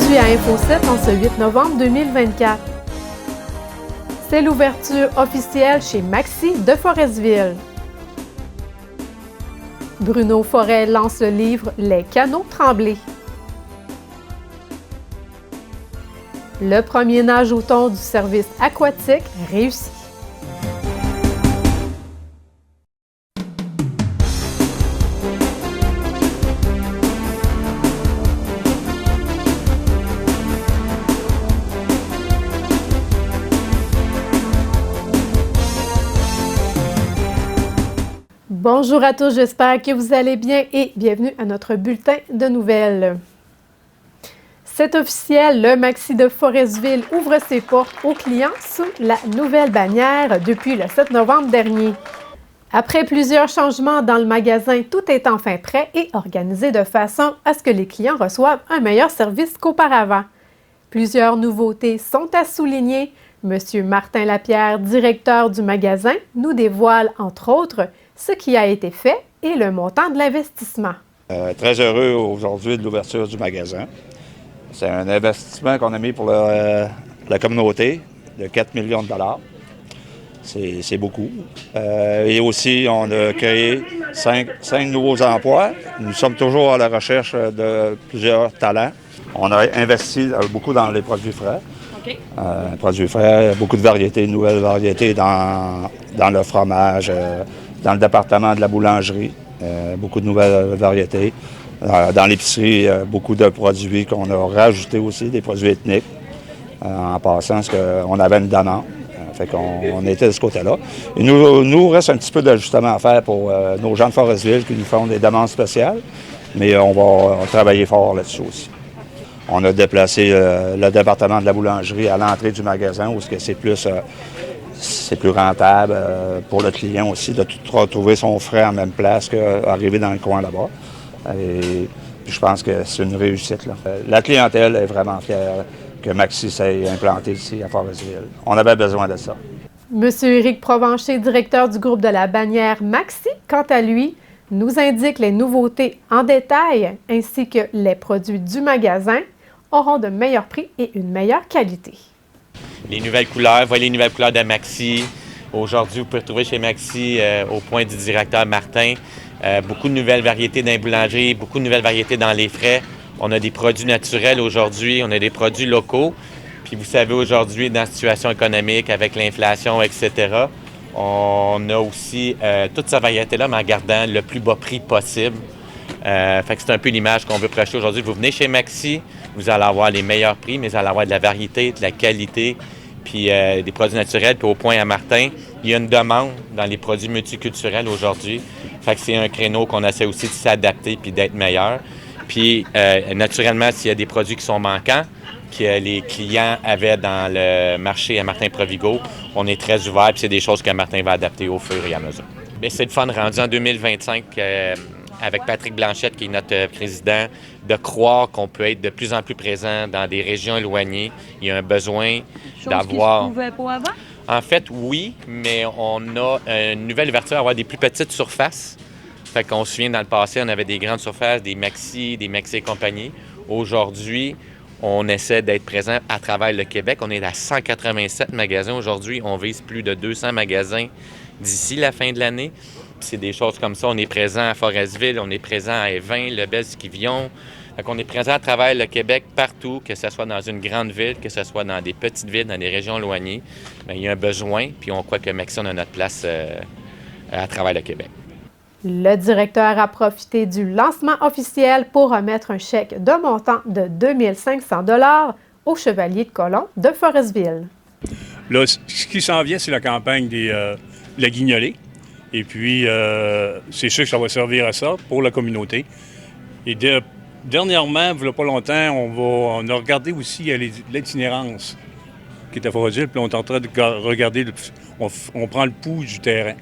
Aujourd'hui à Info7 en ce 8 novembre 2024. C'est l'ouverture officielle chez Maxi de Forestville. Bruno Forêt lance le livre Les Canaux Tremblés. Le premier nage au thon du service aquatique réussi. Bonjour à tous, j'espère que vous allez bien et bienvenue à notre bulletin de nouvelles. C'est officiel, le Maxi de Forestville ouvre ses portes aux clients sous la nouvelle bannière depuis le 7 novembre dernier. Après plusieurs changements dans le magasin, tout est enfin prêt et organisé de façon à ce que les clients reçoivent un meilleur service qu'auparavant. Plusieurs nouveautés sont à souligner. Monsieur Martin Lapierre, directeur du magasin, nous dévoile entre autres ce qui a été fait et le montant de l'investissement. Très heureux aujourd'hui de l'ouverture du magasin. C'est un investissement qu'on a mis pour la communauté de 4 millions de dollars. C'est beaucoup. Et aussi, on a créé 5 nouveaux emplois. Nous sommes toujours à la recherche de plusieurs talents. On a investi beaucoup dans les produits frais. Okay. Produits frais, beaucoup de variétés, de nouvelles variétés dans le fromage, dans le département de la boulangerie, beaucoup de nouvelles variétés. Dans l'épicerie, beaucoup de produits qu'on a rajoutés aussi, des produits ethniques, en passant, parce qu'on avait une demande. Fait qu'on était de ce côté-là. Il nous reste un petit peu d'ajustement à faire pour nos gens de Forestville qui nous font des demandes spéciales, mais on va travailler fort là-dessus aussi. On a déplacé le département de la boulangerie à l'entrée du magasin, où c'est plus rentable pour le client aussi de tout retrouver son frais en même place qu'arriver dans le coin là-bas. Et puis je pense que c'est une réussite, là. La clientèle est vraiment fière que Maxi s'est implanté ici à Forestville. On avait besoin de ça. Monsieur Éric Provencher, directeur du groupe de la bannière Maxi, quant à lui, nous indique les nouveautés en détail ainsi que les produits du magasin auront de meilleurs prix et une meilleure qualité. Les nouvelles couleurs, voyez les nouvelles couleurs de Maxi. Aujourd'hui, vous pouvez retrouver chez Maxi, au point du directeur Martin, beaucoup de nouvelles variétés dans les boulangeries, beaucoup de nouvelles variétés dans les frais. On a des produits naturels aujourd'hui, on a des produits locaux. Puis vous savez, aujourd'hui, dans la situation économique, avec l'inflation, etc., on a aussi toute cette variété-là, mais en gardant le plus bas prix possible. Fait que c'est un peu l'image qu'on veut projeter aujourd'hui. Vous venez chez Maxi, vous allez avoir les meilleurs prix, mais vous allez avoir de la variété, de la qualité, puis des produits naturels. Puis au point à Martin, il y a une demande dans les produits multiculturels aujourd'hui. Fait que c'est un créneau qu'on essaie aussi de s'adapter puis d'être meilleur. Puis naturellement, s'il y a des produits qui sont manquants, que les clients avaient dans le marché à Martin-Provigo, on est très ouvert, puis c'est des choses que Martin va adapter au fur et à mesure. Bien, c'est le fun rendu en 2025 avec Patrick Blanchette, qui est notre président, de croire qu'on peut être de plus en plus présent dans des régions éloignées. Il y a un besoin d'avoir... Chose qui se pouvait pas avant? En fait, oui, mais on a une nouvelle ouverture à avoir des plus petites surfaces. Fait qu'on se souvient, dans le passé, on avait des grandes surfaces, des Maxi et compagnie. Aujourd'hui, on essaie d'être présent à travers le Québec. On est à 187 magasins aujourd'hui. On vise plus de 200 magasins d'ici la fin de l'année. Puis c'est des choses comme ça. On est présent à Forestville, on est présent à Évin, Lebel-Skivillon. Fait qu'on est présent à travers le Québec partout, que ce soit dans une grande ville, que ce soit dans des petites villes, dans des régions éloignées. Bien, il y a un besoin, puis on croit que Maxi, on a notre place à travers le Québec. Le directeur a profité du lancement officiel pour remettre un chèque d'un montant de 2 500 $ au Chevalier de Colomb de Forestville. Là, ce qui s'en vient, c'est la campagne de la guignolée. Et puis, c'est sûr que ça va servir à ça pour la communauté. Et dernièrement, il n'y a pas longtemps, on a regardé aussi l'itinérance qui est à Forestville. Puis on est en train de regarder, on prend le pouls du terrain.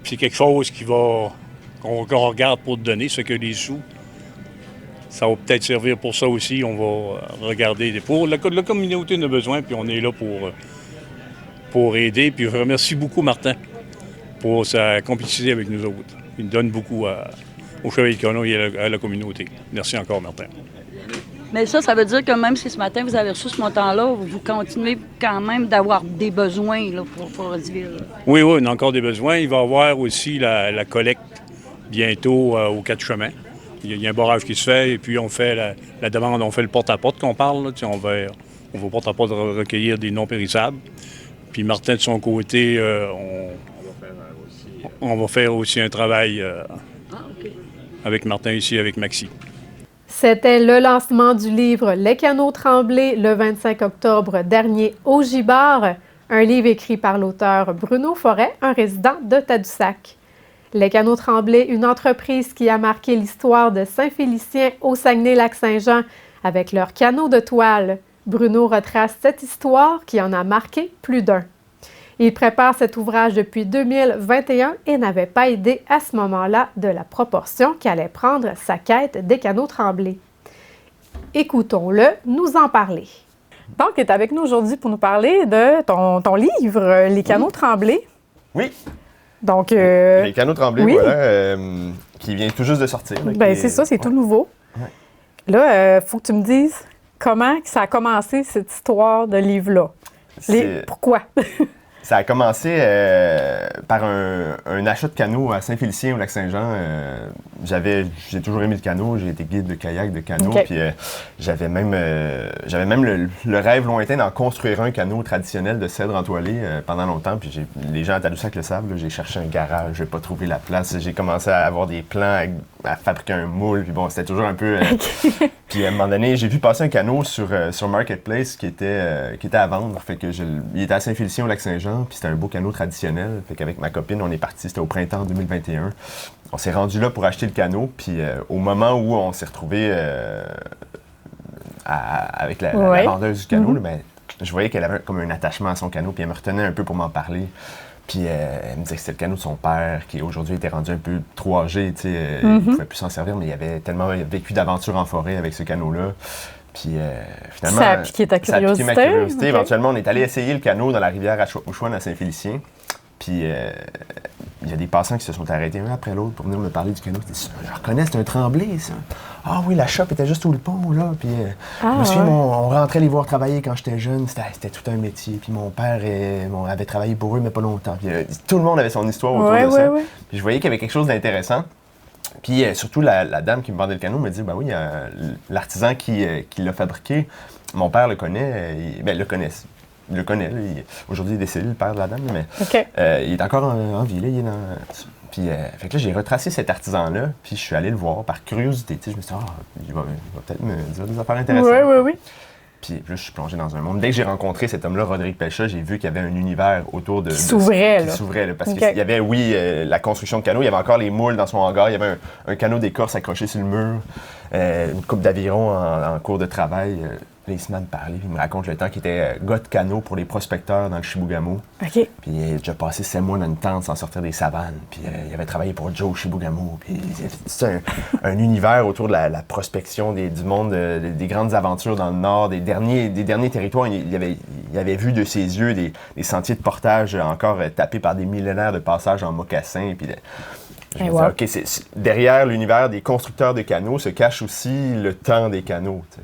Puis c'est quelque chose qu'on regarde pour donner, ce que les sous, ça va peut-être servir pour ça aussi. On va regarder. Pour la communauté en a besoin, puis on est là pour aider. Puis je remercie beaucoup Martin pour sa complicité avec nous autres. Il donne beaucoup au Chevalier de Colomb et à la communauté. Merci encore, Martin. Mais ça veut dire que même si ce matin, vous avez reçu ce montant-là, vous continuez quand même d'avoir des besoins là, pour Forest-Ville. Oui, on a encore des besoins. Il va y avoir aussi la collecte bientôt aux 4 chemins. Il y a un barrage qui se fait et puis on fait la demande, on fait le porte-à-porte qu'on parle. Là, on va porte-à-porte recueillir des non périssables. Puis Martin, de son côté, on va faire aussi un travail avec Martin ici, avec Maxi. C'était le lancement du livre Les canaux tremblés le 25 octobre dernier au Gibard, un livre écrit par l'auteur Bruno Forêt, un résident de Tadoussac. Les canaux tremblés, une entreprise qui a marqué l'histoire de Saint-Félicien au Saguenay-Lac-Saint-Jean avec leurs canaux de toile. Bruno retrace cette histoire qui en a marqué plus d'un. Il prépare cet ouvrage depuis 2021 et n'avait pas idée à ce moment-là de la proportion qu'allait prendre sa quête des canaux tremblés. Écoutons-le nous en parler. Donc, tu es avec nous aujourd'hui pour nous parler de ton livre, Les canaux tremblés. Oui. Donc, Les canaux tremblés, oui. voilà, qui vient tout juste de sortir. Là, ben, c'est ça, c'est tout nouveau. Ouais. Là, il faut que tu me dises comment ça a commencé, cette histoire de livre-là. Pourquoi? Ça a commencé par un achat de canot à Saint-Félicien au Lac-Saint-Jean. J'ai toujours aimé le canot, j'ai été guide de kayak, de canot, okay. Puis j'avais même le rêve lointain d'en construire un canot traditionnel de cèdre entoilé pendant longtemps. Puis les gens à Tadoussac le savent, là, j'ai cherché un garage, j'ai pas trouvé la place. J'ai commencé à avoir des plans, à fabriquer un moule, puis bon, c'était toujours un peu... Puis à un moment donné, j'ai vu passer un canot sur Marketplace qui était à vendre. Fait que il était à Saint-Félicien au Lac-Saint-Jean, puis c'était un beau canot traditionnel. Fait qu'avec ma copine, on est parti, c'était au printemps 2021. On s'est rendu là pour acheter le canot, puis au moment où on s'est retrouvé avec la vendeuse du canot, là, ben, je voyais qu'elle avait comme un attachement à son canot, puis elle me retenait un peu pour m'en parler. Puis elle me disait que c'était le canot de son père, qui aujourd'hui était rendu un peu trop âgé, tu sais, il ne pouvait plus s'en servir, mais il avait tellement vécu d'aventures en forêt avec ce canot-là. Puis finalement, ça a piqué ta curiosité? Ça a piqué ma curiosité. Okay. Éventuellement, on est allé essayer le canot dans la rivière aux Chouans à Saint-Félicien. Puis il y a des passants qui se sont arrêtés un après l'autre pour venir me parler du canot. Je reconnais, c'est un tremblé, ça. Ah oui, la shop était juste sous le pont, là. Puis je me souviens, on rentrait les voir travailler quand j'étais jeune. C'était tout un métier. Puis mon père avait travaillé pour eux, mais pas longtemps. Puis tout le monde avait son histoire autour de ça. Ouais. Puis je voyais qu'il y avait quelque chose d'intéressant. Puis surtout, la dame qui me vendait le canot me dit, ben oui, l'artisan qui l'a fabriqué, mon père le connaît. Il le connaît. Aujourd'hui, il est décédé, le père de la dame, mais il est encore en vie. Là, il est dans... Puis, fait que là, j'ai retracé cet artisan-là, puis je suis allé le voir par curiosité. Je me suis dit, il va peut-être me dire des affaires intéressantes. Oui. Puis là, je suis plongé dans un monde. Dès que j'ai rencontré cet homme-là, Rodrigue Pelcha, j'ai vu qu'il y avait un univers autour qui s'ouvrait, là. Parce qu'il y avait, la construction de canot, il y avait encore les moules dans son hangar, il y avait un canot d'écorce accroché sur le mur, une coupe d'aviron en cours de travail. Là, il se met à me parler, il me raconte le temps qu'il était gars de canot pour les prospecteurs dans le Chibougamau. OK. Puis il a déjà passé 7 mois dans une tente sans sortir des savanes. Puis il avait travaillé pour Joe Chibougamau. Puis c'est un univers autour de la prospection du monde, des grandes aventures dans le Nord, des derniers territoires. Il avait vu de ses yeux des sentiers de portage encore tapés par des millénaires de passages en mocassins. Puis je me disais, OK, derrière l'univers des constructeurs de canaux se cache aussi le temps des canaux. T'sais.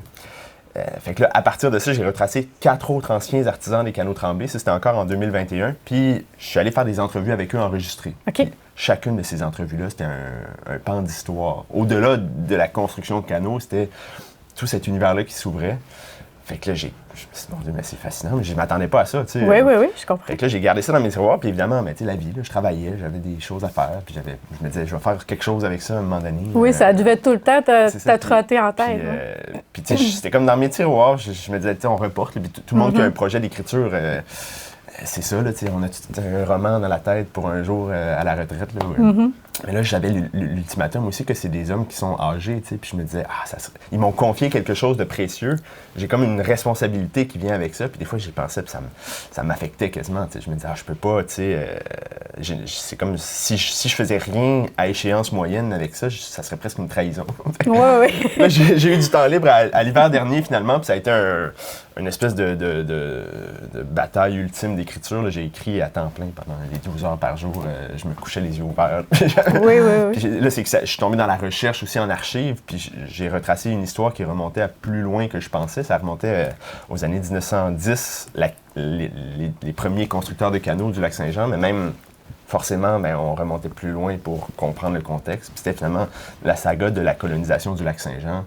Fait que là, à partir de ça, j'ai retracé 4 autres anciens artisans des canaux tremblés. Ça, c'était encore en 2021. Puis, je suis allé faire des entrevues avec eux enregistrées. OK. Chacune de ces entrevues-là, c'était un pan d'histoire. Au-delà de la construction de canaux, c'était tout cet univers-là qui s'ouvrait. Fait que là, je me suis dit, mon Dieu, mais c'est fascinant, mais je ne m'attendais pas à ça, tu sais. Oui, je comprends. Fait que là, j'ai gardé ça dans mes tiroirs, puis évidemment, tu sais, la vie, là, je travaillais, j'avais des choses à faire, puis je me disais, je vais faire quelque chose avec ça à un moment donné. Oui, ça devait tout le temps te trotter en tête. Puis tu sais, c'était comme dans mes tiroirs, je me disais, tu sais, on reporte, puis tout le monde qui a un projet d'écriture, c'est ça, là, tu sais, on a tout un roman dans la tête pour un jour à la retraite, là. Mais là, j'avais l'ultimatum aussi que c'est des hommes qui sont âgés, tu sais, puis je me disais, ils m'ont confié quelque chose de précieux. J'ai comme une responsabilité qui vient avec ça, puis des fois, j'y pensais, puis ça m'affectait quasiment, tu sais. Je me disais, je peux pas, tu sais, c'est comme si je faisais rien à échéance moyenne avec ça, ça serait presque une trahison. Oui. Là, j'ai eu du temps libre à l'hiver dernier, finalement, puis ça a été une espèce de bataille ultime d'écriture. Là. J'ai écrit à temps plein pendant les 12 heures par jour. Je me couchais les yeux ouverts. Oui. Puis là, c'est que je suis tombé dans la recherche aussi en archives, puis j'ai retracé une histoire qui remontait à plus loin que je pensais. Ça remontait aux années 1910, les premiers constructeurs de canaux du lac Saint-Jean, mais même forcément, on remontait plus loin pour comprendre le contexte. Puis c'était finalement la saga de la colonisation du lac Saint-Jean,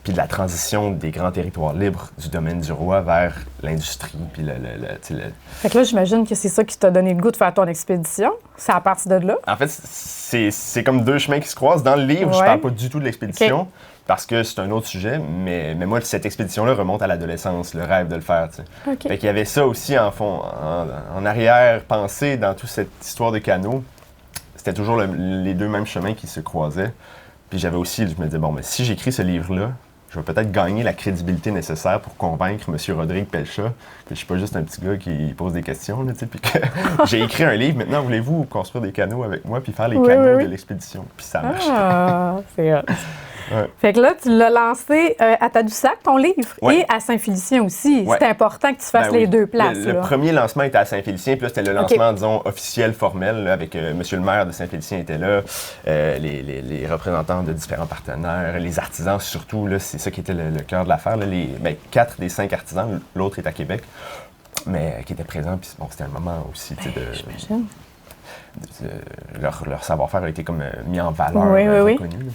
puis de la transition des grands territoires libres du domaine du roi vers l'industrie, puis Fait que là, j'imagine que c'est ça qui t'a donné le goût de faire ton expédition. C'est à partir de là. En fait, c'est comme deux chemins qui se croisent. Dans le livre, je parle pas du tout de l'expédition, parce que c'est un autre sujet, mais moi, cette expédition-là remonte à l'adolescence, le rêve de le faire, tu sais. Fait qu'il y avait ça aussi en fond, en arrière-pensée dans toute cette histoire de canaux. C'était toujours les deux mêmes chemins qui se croisaient. Puis j'avais aussi, je me disais, bon, mais si j'écris ce livre-là, je vais peut-être gagner la crédibilité nécessaire pour convaincre M. Rodrigue Pelcha que je suis pas juste un petit gars qui pose des questions, là, tu sais, puis que j'ai écrit un livre. Maintenant, voulez-vous construire des canaux avec moi puis faire les canaux de l'expédition? Puis ça marche. Ah, c'est hot. Ouais. Fait que là, tu l'as lancé à Tadoussac, ton livre, et à Saint-Félicien aussi. Ouais. C'était important que tu fasses les deux places. Le premier lancement était à Saint-Félicien, puis là, c'était le lancement, disons, officiel, formel, là, avec Monsieur le maire de Saint-Félicien était là, les représentants de différents partenaires, les artisans surtout, là, c'est ça qui était le cœur de l'affaire. 4 des 5 artisans, l'autre est à Québec, mais qui étaient présents, puis bon, c'était un moment aussi, tu sais, leur savoir-faire a été comme mis en valeur, reconnu. Là.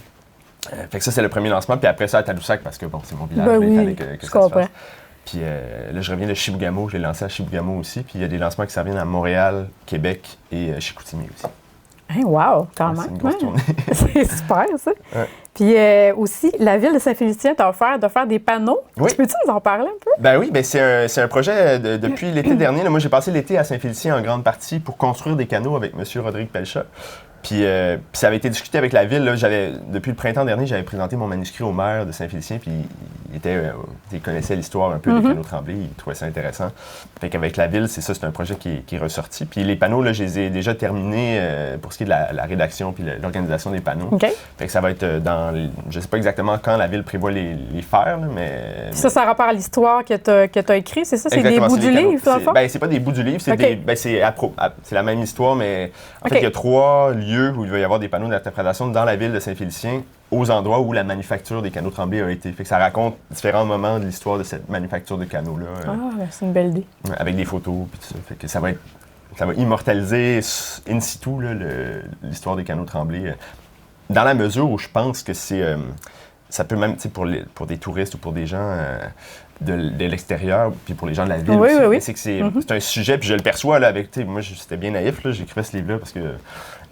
Fait que ça, c'est le premier lancement. Puis après ça, à Tadoussac, parce que bon, c'est mon village, il fallait que ça se fasse. Puis là, je reviens de Chibougamau. Je l'ai lancé à Chibougamau aussi. Puis il y a des lancements qui s'en viennent à Montréal, Québec et Chicoutimi aussi. Hey, wow, quand même. C'est une grosse tournée. C'est super, ça. Ouais. Puis aussi, la ville de Saint-Félicien t'a offert de faire des panneaux. Oui. Tu peux-tu nous en parler un peu? Ben oui, c'est un projet depuis l'été dernier. Là, moi, j'ai passé l'été à Saint-Félicien en grande partie pour construire des canaux avec M. Rodrigue Pelcha. Puis ça avait été discuté avec la ville. Là, depuis le printemps dernier, j'avais présenté mon manuscrit au maire de Saint-Félicien, puis il connaissait l'histoire un peu des canaux Tremblay, il trouvait ça intéressant. Fait qu'avec la ville, c'est un projet qui est ressorti. Puis les panneaux, là, je les ai déjà terminés pour ce qui est de la rédaction puis l'organisation des panneaux. Okay. Fait que ça va être je sais pas exactement quand la ville prévoit les faire, là, mais... Ça rapport à l'histoire que tu as écrit, c'est ça? C'est des bouts du livre, dans le fond? Ben, c'est pas des bouts du livre, c'est la même histoire, mais en fait, il y a 3 lieux où il va y avoir des panneaux d'interprétation dans la ville de Saint-Félicien, aux endroits où la manufacture des canaux Tremblay a été. Fait que ça raconte différents moments de l'histoire de cette manufacture de canaux-là. C'est une belle idée. Avec des photos, puis tout ça. Fait que ça va immortaliser in situ là, l'histoire des canaux Tremblay. Dans la mesure où je pense que ça peut même, tu sais, pour des touristes ou pour des gens de l'extérieur, puis pour les gens de la ville aussi. C'est que c'est un sujet, puis je le perçois là, avec, tu sais, moi c'était bien naïf, là, j'écrivais ce livre-là parce que...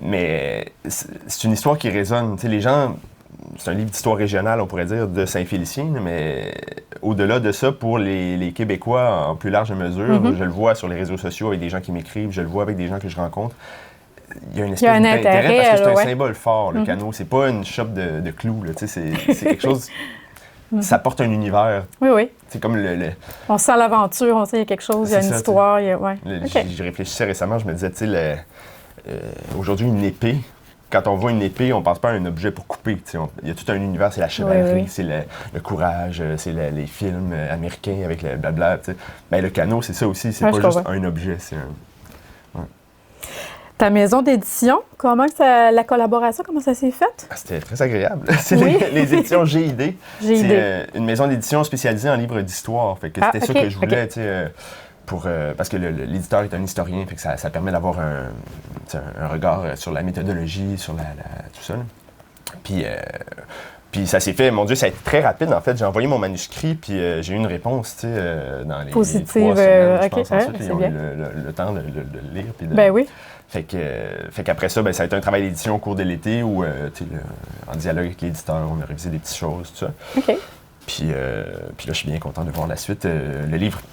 Mais c'est une histoire qui résonne. Tu sais, les gens, c'est un livre d'histoire régionale, on pourrait dire, de Saint-Félicien, mais au-delà de ça, pour les Québécois en plus large mesure, je le vois sur les réseaux sociaux avec des gens qui m'écrivent, je le vois avec des gens que je rencontre. Il y a une espèce d'intérêt parce que c'est un symbole fort, le canot. C'est pas une shop de clous, là, tu sais, c'est quelque chose... Ça porte un univers. Oui. C'est comme On sent l'aventure, on sait qu'il y a quelque chose, il y a une histoire. J'y réfléchissais récemment, je me disais, tu sais, aujourd'hui, une épée, quand on voit une épée, on pense pas à un objet pour couper. Il y a tout un univers, c'est la chevalerie, c'est le courage, c'est les films américains avec le blabla. Ben, le canot, c'est ça aussi, c'est pas juste un objet. Ta maison d'édition, la collaboration, comment ça s'est fait? C'était très agréable. C'est les éditions GID. C'est une maison d'édition spécialisée en livres d'histoire. Fait que c'était ça que je voulais, tu sais, parce que l'éditeur est un historien, fait que ça permet d'avoir un regard sur la méthodologie, sur tout ça. Puis ça s'est fait, mon Dieu, ça a été très rapide. En fait, j'ai envoyé mon manuscrit, puis j'ai eu une réponse, tu sais, dans les 3 semaines, je pense. Ensuite, ils ont eu le temps de le lire. Puis oui. Fait qu'après ça, ça a été un travail d'édition au cours de l'été où, en dialogue avec l'éditeur, on a révisé des petites choses, tout ça. OK. Puis là, je suis bien content de voir la suite.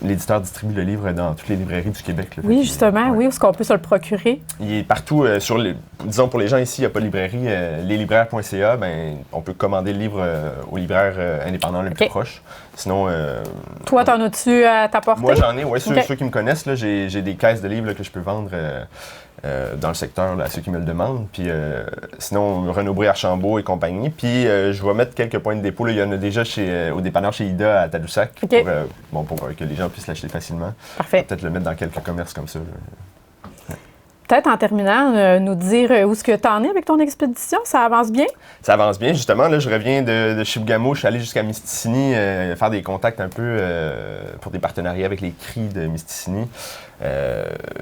L'éditeur distribue le livre dans toutes les librairies du Québec. Là, oui, justement. Oui, où est-ce qu'on peut se le procurer? Il est partout. Disons, pour les gens ici, il n'y a pas de librairie. Leslibraires.ca, on peut commander le livre aux libraires indépendants le plus proche. Sinon... Toi, t'en as-tu à ta portée? Moi, j'en ai. Ouais, ceux qui me connaissent, là, j'ai des caisses de livres là, que je peux vendre. dans le secteur, là, à ceux qui me le demandent. Puis sinon, Renaud-Bré, Archambault et compagnie. Puis je vais mettre quelques points de dépôt. Là. Il y en a déjà au dépanneur chez Ida à Tadoussac pour que les gens puissent l'acheter facilement. Parfait. Peut-être le mettre dans quelques commerces comme ça. Là. Peut-être en terminant, nous dire où est-ce que tu en es avec ton expédition? Ça avance bien? Ça avance bien. Justement, là, je reviens de Chibougamau. Je suis allé jusqu'à Misticini faire des contacts un peu pour des partenariats avec les CRI de Misticini.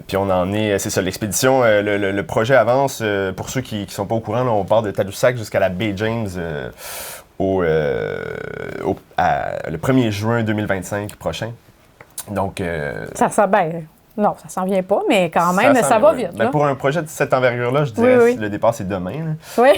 Puis on en est... C'est ça, l'expédition. Le projet avance. Pour ceux qui ne sont pas au courant, là, on part de Tadoussac jusqu'à la baie James le 1er juin 2025 prochain. Donc... Ça sent bien. Non, ça s'en vient pas, mais quand même, ça va vite. Ben, pour un projet de cette envergure-là, je dirais que le départ, c'est demain. Oui.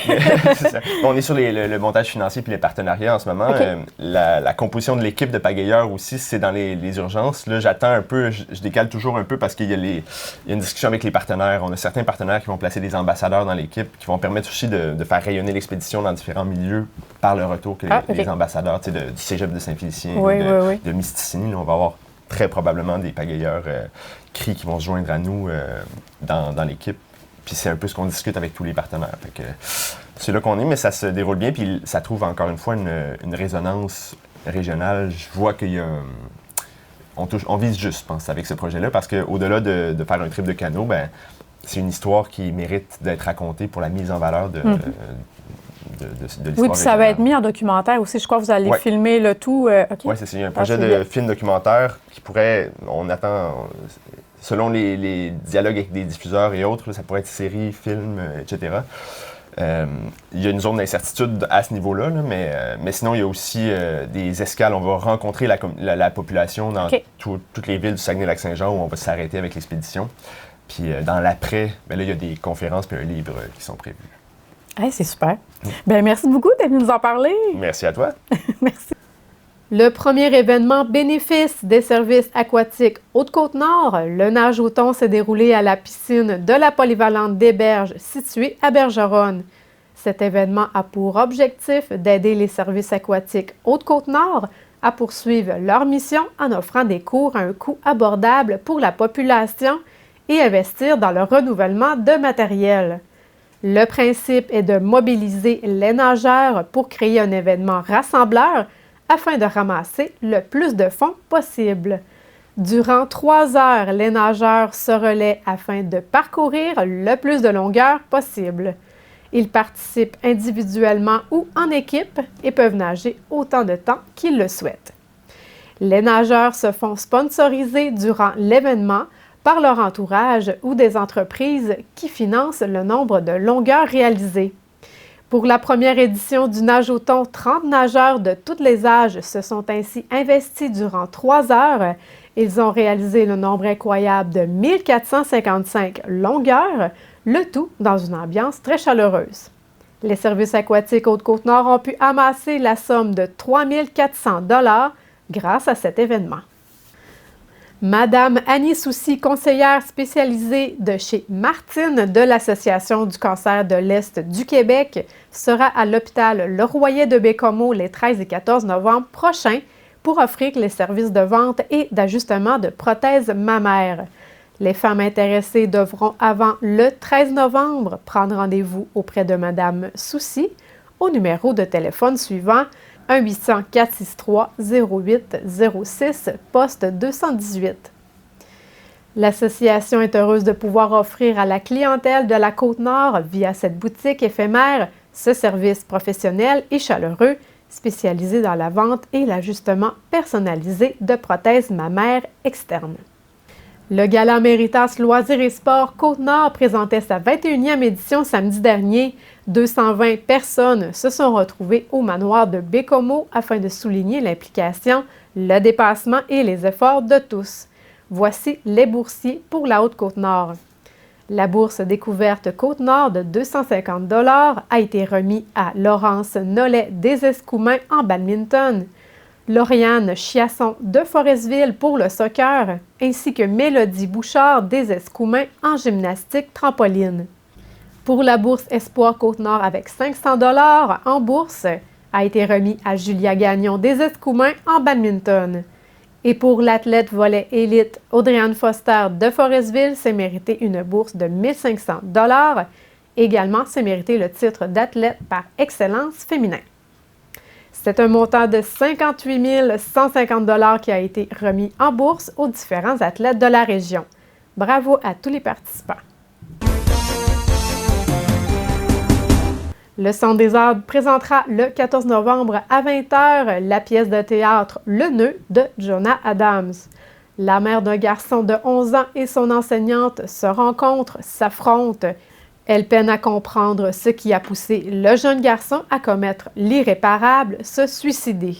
On est sur le montage financier puis les partenariats en ce moment. Okay. La composition de l'équipe de pagayeurs aussi, c'est dans les urgences. Là, j'attends un peu, je décale toujours un peu parce qu'il y a une discussion avec les partenaires. On a certains partenaires qui vont placer des ambassadeurs dans l'équipe, qui vont permettre aussi de faire rayonner l'expédition dans différents milieux par le retour que les ambassadeurs du Cégep de Saint-Félicien, de Misticini. Là, on va avoir très probablement des pagayeurs CRI qui vont se joindre à nous dans l'équipe. Puis c'est un peu ce qu'on discute avec tous les partenaires. Fait que c'est là qu'on est, mais ça se déroule bien. Puis ça trouve encore une fois une résonance régionale. Je vois qu'il y a... On vise juste, je pense, avec ce projet-là, parce qu'au-delà de faire un trip de canot, ben, c'est une histoire qui mérite d'être racontée pour la mise en valeur de l'histoire. Oui, puis ça va être mis en documentaire aussi. Je crois que vous allez filmer le tout. Oui, c'est ça. Il y a un projet de film documentaire qui pourrait, on attend, selon les dialogues avec des diffuseurs et autres, là, ça pourrait être série, film, etc. Il y a une zone d'incertitude à ce niveau-là, là, mais sinon, il y a aussi des escales. On va rencontrer la population dans toutes les villes du Saguenay-Lac-Saint-Jean où on va s'arrêter avec l'expédition. Puis dans l'après, ben là, il y a des conférences et un livre qui sont prévus. Hey, c'est super. Bien, merci beaucoup d'être venu nous en parler. Merci à toi. Merci. Le premier événement bénéfice des services aquatiques Haute-Côte-Nord, le nage au thon, s'est déroulé à la piscine de la polyvalente des Berges située à Bergeronne. Cet événement a pour objectif d'aider les services aquatiques Haute-Côte-Nord à poursuivre leur mission en offrant des cours à un coût abordable pour la population et investir dans le renouvellement de matériel. Le principe est de mobiliser les nageurs pour créer un événement rassembleur afin de ramasser le plus de fonds possible. Durant 3 heures, les nageurs se relaient afin de parcourir le plus de longueur possible. Ils participent individuellement ou en équipe et peuvent nager autant de temps qu'ils le souhaitent. Les nageurs se font sponsoriser durant l'événement par leur entourage ou des entreprises qui financent le nombre de longueurs réalisées. Pour la première édition du Nage au thon, 30 nageurs de tous les âges se sont ainsi investis durant 3 heures. Ils ont réalisé le nombre incroyable de 1455 longueurs, le tout dans une ambiance très chaleureuse. Les services aquatiques Haute-Côte-Nord ont pu amasser la somme de 3 400 $ grâce à cet événement. Madame Annie Soucy, conseillère spécialisée de chez Martine de l'Association du cancer de l'Est du Québec, sera à l'hôpital Le Royer de Bécomo les 13 et 14 novembre prochains pour offrir les services de vente et d'ajustement de prothèses mammaires. Les femmes intéressées devront, avant le 13 novembre, prendre rendez-vous auprès de Madame Soucy au numéro de téléphone suivant 1-800-463-0806, poste 218. L'association est heureuse de pouvoir offrir à la clientèle de la Côte-Nord, via cette boutique éphémère, ce service professionnel et chaleureux, spécialisé dans la vente et l'ajustement personnalisé de prothèses mammaires externes. Le Gala Méritas Loisirs et Sports Côte-Nord présentait sa 21e édition samedi dernier. 220 personnes se sont retrouvées au manoir de Bécomo afin de souligner l'implication, le dépassement et les efforts de tous. Voici les boursiers pour la Haute-Côte-Nord. La bourse découverte Côte-Nord de 250 $ a été remise à Laurence Nollet des Escoumins en badminton, Lauriane Chiasson de Forestville pour le soccer, ainsi que Mélodie Bouchard des Escoumins en gymnastique trampoline. Pour la bourse Espoir Côte-Nord avec 500 $ en bourse, a été remis à Julia Gagnon des Escoumins en badminton. Et pour l'athlète volley élite Audrey-Anne Foster de Forestville, s'est mérité une bourse de 1 500 $. Également, s'est mérité le titre d'athlète par excellence féminin. C'est un montant de 58 150 $ qui a été remis en bourse aux différents athlètes de la région. Bravo à tous les participants. Le Centre des Arts présentera le 14 novembre à 20h la pièce de théâtre Le Nœud de Jonah Adams. La mère d'un garçon de 11 ans et son enseignante se rencontrent, s'affrontent. Elle peine à comprendre ce qui a poussé le jeune garçon à commettre l'irréparable, se suicider.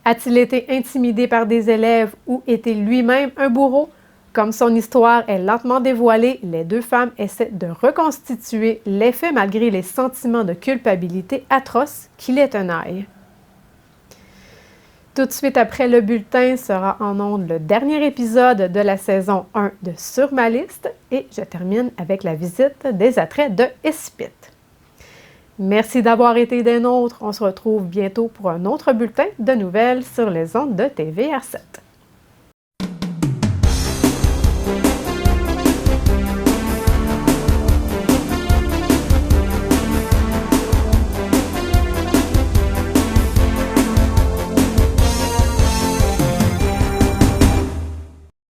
A-t-il été intimidé par des élèves ou était lui-même un bourreau? Comme son histoire est lentement dévoilée, les deux femmes essaient de reconstituer les faits malgré les sentiments de culpabilité atroces qui les tenaillent. Tout de suite après le bulletin sera en ondes le dernier épisode de la saison 1 de Sur ma liste et je termine avec la visite des attraits de Espit. Merci d'avoir été des nôtres. On se retrouve bientôt pour un autre bulletin de nouvelles sur les ondes de TVR7.